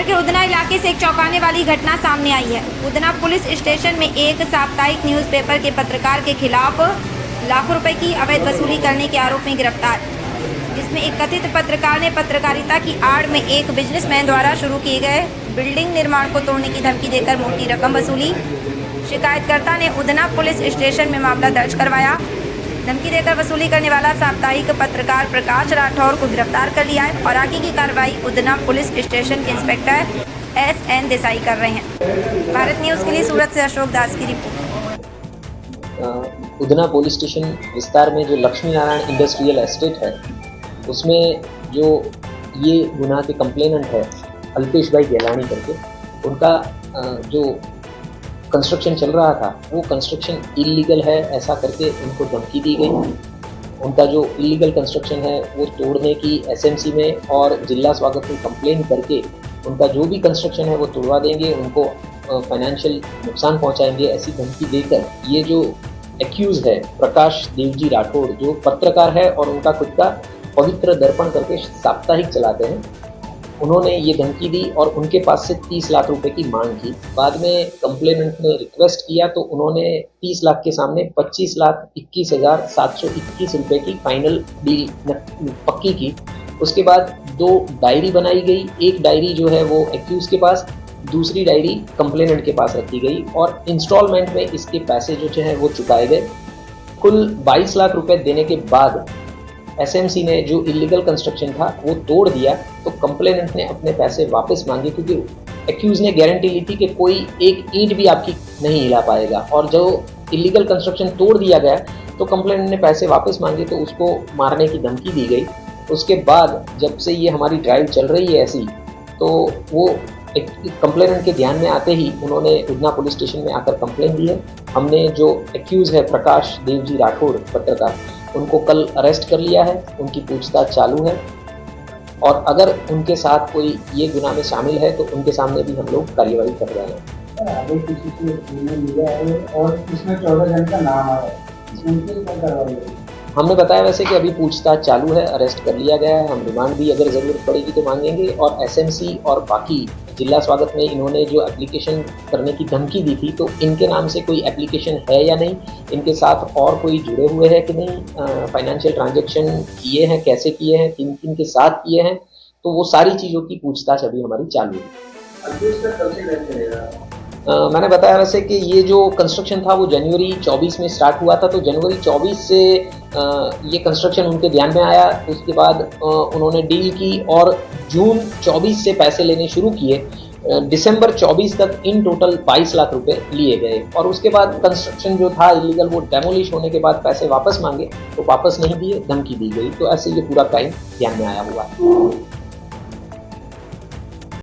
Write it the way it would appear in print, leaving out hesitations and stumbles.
के उधना इलाके से एक चौंकाने वाली घटना सामने आई है। उधना पुलिस स्टेशन में एक साप्ताहिक न्यूज़पेपर के पत्रकार के खिलाफ लाखों रुपए की अवैध वसूली करने के आरोप में गिरफ्तार, जिसमें एक कथित पत्रकार ने पत्रकारिता की आड़ में एक बिजनेसमैन द्वारा शुरू किए गए बिल्डिंग निर्माण को तोड़ने की धमकी देकर मोटी रकम वसूली। शिकायतकर्ता ने उधना पुलिस स्टेशन में मामला दर्ज करवाया। धमकी देकर वसूली करने वाला साप्ताहिक पत्रकार प्रकाश राठौर को गिरफ्तार कर लिया है और आगे की कार्रवाई उधना पुलिस स्टेशन के इंस्पेक्टर SN देसाई कर रहे हैं। भारत न्यूज़ के लिए सूरत से अशोक दास की रिपोर्ट। उधना पुलिस स्टेशन विस्तार में जो लक्ष्मी नारायण इंडस्ट्रियल एस्टेट है, उसमें जो ये गुनाह के कंप्लेनेंट है अल्पेश भाई गेलानी करके, उनका जो कंस्ट्रक्शन चल रहा था वो कंस्ट्रक्शन इलीगल है ऐसा करके उनको धमकी दी गई। उनका जो इलीगल कंस्ट्रक्शन है वो तोड़ने की SMC में और जिला स्वागत में कंप्लेन करके उनका जो भी कंस्ट्रक्शन है वो तोड़वा देंगे, उनको फाइनेंशियल नुकसान पहुंचाएंगे, ऐसी धमकी देकर ये जो एक्यूज है प्रकाश देवजी राठौड़, जो पत्रकार है और उनका खुद का पवित्र दर्पण करके साप्ताहिक चलाते हैं, उन्होंने ये धमकी दी और उनके पास से 30 लाख रुपए की मांग की। बाद में कंप्लेनेंट ने रिक्वेस्ट किया तो उन्होंने 30 लाख के सामने 25,21,721 रुपए की फाइनल डील पक्की की। उसके बाद 2 डायरी बनाई गई, एक डायरी जो है वो एक्यूज के पास, दूसरी डायरी कंप्लेनेंट के पास रखी गई और इंस्टॉलमेंट में इसके पैसे जो है वो चुकाए गए। कुल 22 लाख रुपए देने के बाद SMC ने जो इलीगल कंस्ट्रक्शन था वो तोड़ दिया, तो कंप्लेनेंट ने अपने पैसे वापस मांगे क्योंकि एक्यूज ने गारंटी ली थी कि कोई एक ईंट भी आपकी नहीं हिला पाएगा, और जो इलीगल कंस्ट्रक्शन तोड़ दिया गया तो कंप्लेनेंट ने पैसे वापस मांगे तो उसको मारने की धमकी दी गई। उसके बाद जब से ये हमारी ड्राइव चल रही है ऐसी, तो वो एक कंप्लेनेंट के ध्यान में आते ही उन्होंने उधना पुलिस स्टेशन में आकर कंप्लेन दी है। हमने जो एक्यूज है प्रकाश देवजी राठौड़ पत्रकार, उनको कल अरेस्ट कर लिया है, उनकी पूछताछ चालू है और अगर उनके साथ कोई ये गुनाह में शामिल है तो उनके सामने भी हम लोग कार्रवाई कर रहे हैं। अभी किसी से मिला है और इसमें 14 जन का नाम आ रहा है, इसमें क्या कार्रवाई होगी? हमने बताया वैसे कि अभी पूछताछ चालू है, अरेस्ट कर लिया गया है, हम रिमांड भी अगर ज़रूरत पड़ेगी तो मांगेंगे। और SMC और बाकी जिला स्वागत में इन्होंने जो एप्लीकेशन करने की धमकी दी थी, तो इनके नाम से कोई एप्लीकेशन है या नहीं, इनके साथ और कोई जुड़े हुए हैं कि नहीं, फाइनेंशियल ट्रांजैक्शन किए हैं, कैसे किए हैं, किन किन के साथ किए हैं, तो वो सारी चीज़ों की पूछताछ अभी हमारी चालू है। मैंने बताया वैसे कि ये जो कंस्ट्रक्शन था वो जनवरी 24 में स्टार्ट हुआ था, तो जनवरी 24 से ये कंस्ट्रक्शन उनके ध्यान में आया। उसके बाद उन्होंने डील की और जून 24 से पैसे लेने शुरू किए। दिसंबर 24 तक इन टोटल 22 लाख रुपए लिए गए और उसके बाद कंस्ट्रक्शन जो था इलीगल वो डेमोलिश होने के बाद पैसे वापस मांगे तो वापस नहीं दिए, धमकी दी गई। तो ऐसे ये पूरा क्राइम ध्यान में आया हुआ है।